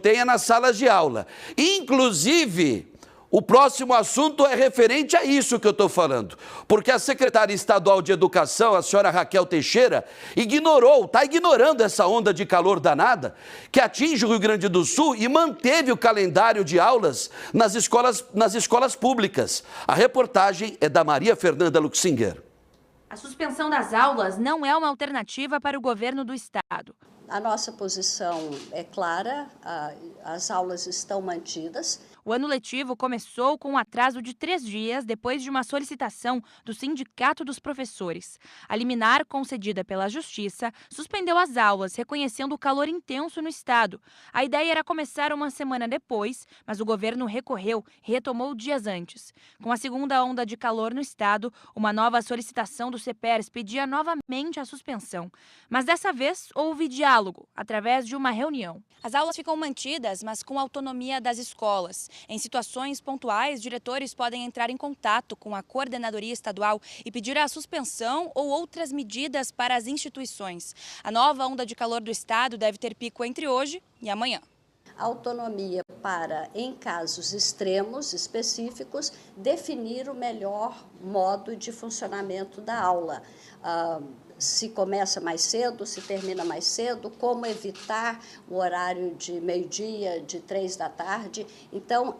tenha nas salas de aula. Inclusive, o próximo assunto é referente a isso que eu estou falando, porque a secretária estadual de Educação, a senhora Raquel Teixeira, está ignorando essa onda de calor danada que atinge o Rio Grande do Sul e manteve o calendário de aulas nas escolas públicas. A reportagem é da Maria Fernanda Luxinger. A suspensão das aulas não é uma alternativa para o governo do estado. A nossa posição é clara, as aulas estão mantidas. O ano letivo começou com um atraso de 3 dias depois de uma solicitação do Sindicato dos Professores. A liminar concedida pela Justiça suspendeu as aulas, reconhecendo o calor intenso no estado. A ideia era começar uma semana depois, mas o governo recorreu e retomou dias antes. Com a segunda onda de calor no estado, uma nova solicitação do CEPERS pedia novamente a suspensão. Mas dessa vez houve diálogo, através de uma reunião. As aulas ficam mantidas, mas com autonomia das escolas. Em situações pontuais, diretores podem entrar em contato com a coordenadoria estadual e pedir a suspensão ou outras medidas para as instituições. A nova onda de calor do estado deve ter pico entre hoje e amanhã. Autonomia para, em casos extremos, específicos, definir o melhor modo de funcionamento da aula. Se começa mais cedo, se termina mais cedo, como evitar o horário de meio-dia, de 3 da tarde. Então,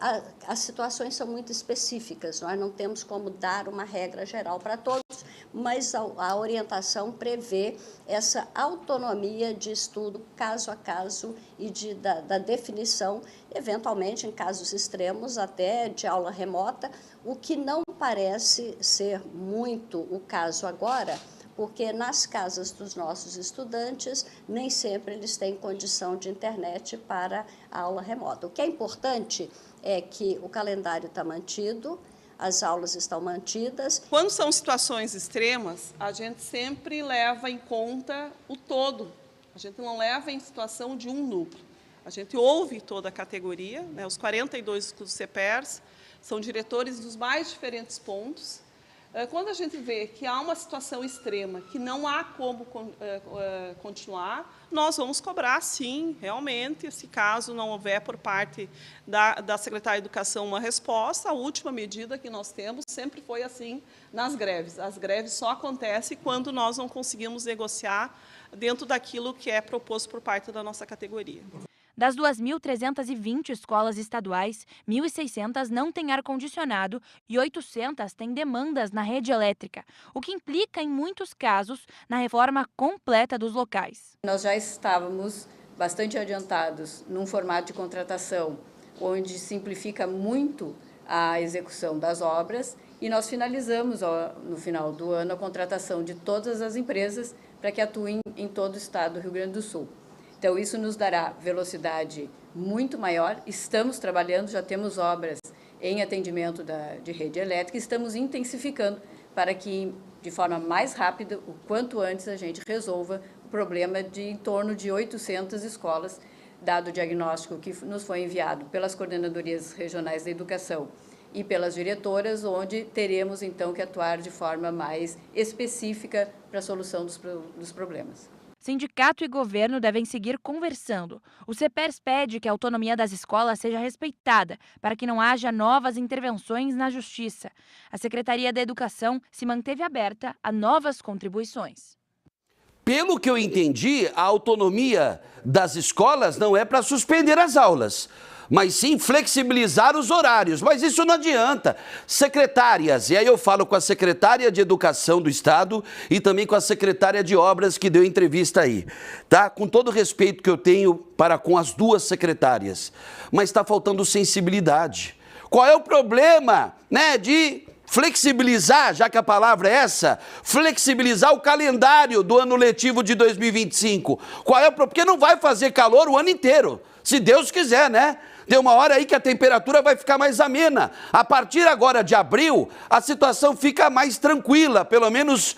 as situações são muito específicas, nós não temos como dar uma regra geral para todos, mas a orientação prevê essa autonomia de estudo caso a caso e da definição, eventualmente, em casos extremos, até de aula remota, o que não parece ser muito o caso agora, porque nas casas dos nossos estudantes, nem sempre eles têm condição de internet para a aula remota. O que é importante é que o calendário está mantido, as aulas estão mantidas. Quando são situações extremas, a gente sempre leva em conta o todo. A gente não leva em situação de um núcleo. A gente ouve toda a categoria, né? Os 42 do CEPERS são diretores dos mais diferentes pontos. Quando a gente vê que há uma situação extrema, que não há como continuar, nós vamos cobrar, sim, realmente, se caso não houver por parte da Secretaria de Educação uma resposta. A última medida que nós temos sempre foi assim nas greves. As greves só acontecem quando nós não conseguimos negociar dentro daquilo que é proposto por parte da nossa categoria. Das 2.320 escolas estaduais, 1.600 não têm ar-condicionado e 800 têm demandas na rede elétrica, o que implica, em muitos casos, na reforma completa dos locais. Nós já estávamos bastante adiantados num formato de contratação, onde simplifica muito a execução das obras, e nós finalizamos, no final do ano, a contratação de todas as empresas para que atuem em todo o estado do Rio Grande do Sul. Então, isso nos dará velocidade muito maior. Estamos trabalhando, já temos obras em atendimento de rede elétrica, estamos intensificando para que, de forma mais rápida, o quanto antes, a gente resolva o problema de em torno de 800 escolas, dado o diagnóstico que nos foi enviado pelas coordenadorias regionais da educação e pelas diretoras, onde teremos, então, que atuar de forma mais específica para a solução dos problemas. Sindicato e governo devem seguir conversando. O CEPERS pede que a autonomia das escolas seja respeitada para que não haja novas intervenções na Justiça. A Secretaria da Educação se manteve aberta a novas contribuições. Pelo que eu entendi, a autonomia das escolas não é para suspender as aulas, mas sim flexibilizar os horários. Mas isso não adianta. Secretárias, e aí eu falo com a secretária de Educação do Estado e também com a secretária de Obras que deu entrevista aí, tá? Com todo o respeito que eu tenho para com as duas secretárias, mas está faltando sensibilidade. Qual é o problema, né, de flexibilizar, já que a palavra é essa, flexibilizar o calendário do ano letivo de 2025? Qual é o problema? Porque não vai fazer calor o ano inteiro, se Deus quiser, né? Tem uma hora aí que a temperatura vai ficar mais amena. A partir agora de abril, a situação fica mais tranquila, pelo menos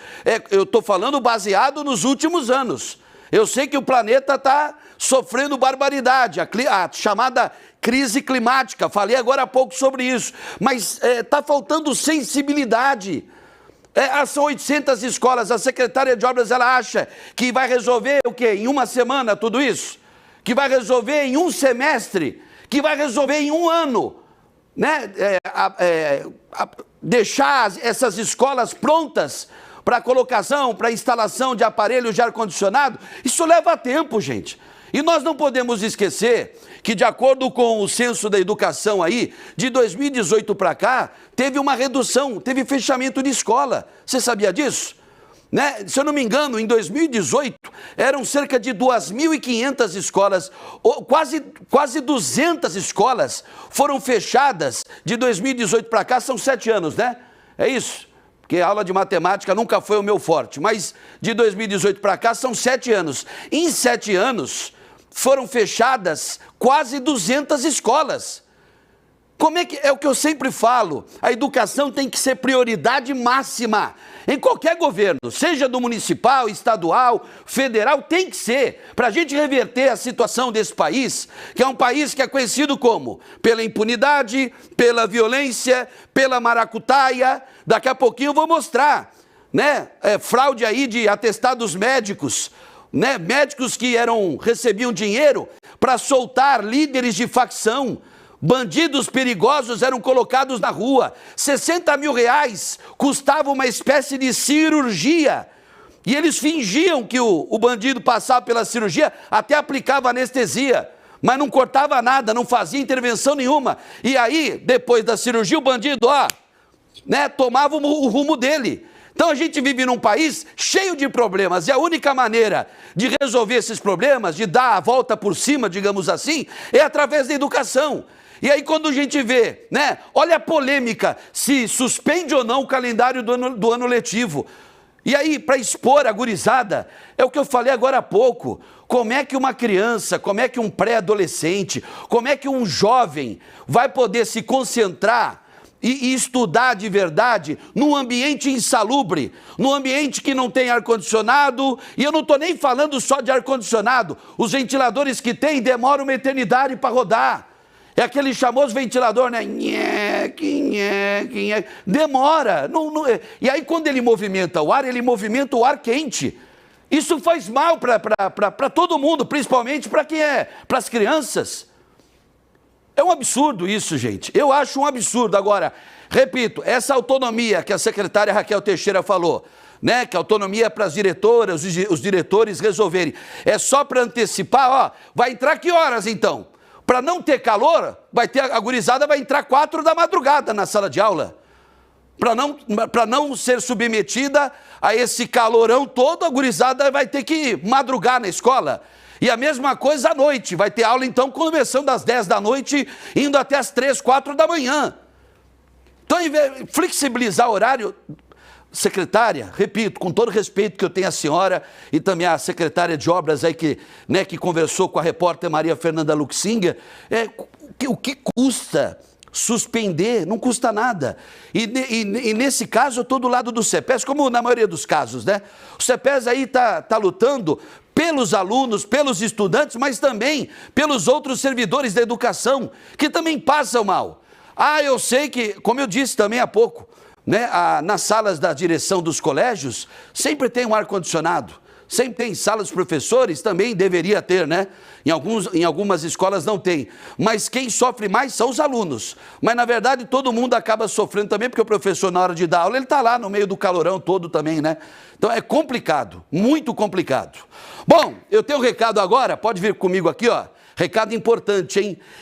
eu estou falando baseado nos últimos anos. Eu sei que o planeta está sofrendo barbaridade, a chamada crise climática, falei agora há pouco sobre isso, mas está faltando sensibilidade. São 800 escolas, a secretária de Obras ela acha que vai resolver o quê? Em uma semana tudo isso? que vai resolver em um semestre, que vai resolver em um ano, né? Deixar essas escolas prontas para colocação, para instalação de aparelhos de ar-condicionado, isso leva tempo, gente. E nós não podemos esquecer que, de acordo com o censo da educação aí, de 2018 para cá, teve uma redução, teve fechamento de escola. Você sabia disso? Né? Se eu não me engano, em 2018, eram cerca de 2.500 escolas, quase 200 escolas foram fechadas de 2018 para cá, são 7 anos, né? É isso? Porque a aula de matemática nunca foi o meu forte, mas de 2018 para cá são 7 anos. Em 7 anos foram fechadas quase 200 escolas. Como é que é o que eu sempre falo? A educação tem que ser prioridade máxima em qualquer governo, seja do municipal, estadual, federal, tem que ser, para a gente reverter a situação desse país, que é um país que é conhecido como? Pela impunidade, pela violência, pela maracutaia. Daqui a pouquinho eu vou mostrar, né? Fraude aí de atestados médicos, né? Médicos que recebiam dinheiro para soltar líderes de facção. Bandidos perigosos eram colocados na rua. 60 mil reais custava uma espécie de cirurgia. E eles fingiam que o bandido passava pela cirurgia, até aplicava anestesia, mas não cortava nada, não fazia intervenção nenhuma. E aí, depois da cirurgia, o bandido, né, tomava o rumo dele. Então a gente vive num país cheio de problemas, e a única maneira de resolver esses problemas, de dar a volta por cima, digamos assim, é através da educação. E aí quando a gente vê, né, olha a polêmica, se suspende ou não o calendário do ano letivo. E aí, para expor a gurizada, é o que eu falei agora há pouco, como é que uma criança, como é que um pré-adolescente, como é que um jovem vai poder se concentrar e estudar de verdade num ambiente insalubre, num ambiente que não tem ar-condicionado, e eu não estou nem falando só de ar-condicionado, os ventiladores que tem demoram uma eternidade para rodar. É aquele famoso ventilador, né? Nheque, nheque, nheque. Demora. E aí, quando ele movimenta o ar, ele movimenta o ar quente. Isso faz mal para todo mundo, principalmente para para as crianças. É um absurdo isso, gente. Eu acho um absurdo. Agora, repito, essa autonomia que a secretária Raquel Teixeira falou, né? Que a autonomia para as diretoras, os diretores resolverem. É só para antecipar, vai entrar que horas então? Para não ter calor, a gurizada vai entrar 4 da madrugada na sala de aula. Para não ser submetida a esse calorão todo, a gurizada vai ter que madrugar na escola. E a mesma coisa à noite, vai ter aula então começando às 10 da noite, indo até às 3, 4 da manhã. Então, em vez de flexibilizar o horário, secretária, repito, com todo o respeito que eu tenho à senhora e também à secretária de obras aí que conversou com a repórter Maria Fernanda Luxinger, o que custa suspender? Não custa nada. E nesse caso eu estou do lado do CEPES, como na maioria dos casos, né? O CEPES aí tá lutando pelos alunos, pelos estudantes, mas também pelos outros servidores da educação, que também passam mal. Eu sei que, como eu disse também há pouco, né, nas salas da direção dos colégios, sempre tem um ar-condicionado, sempre tem. Salas dos professores também deveria ter, né? Em algumas escolas não tem. Mas quem sofre mais são os alunos. Mas, na verdade, todo mundo acaba sofrendo também, porque o professor, na hora de dar aula, ele está lá no meio do calorão todo também, né? Então, é complicado, muito complicado. Bom, eu tenho um recado agora, pode vir comigo aqui, Recado importante, hein?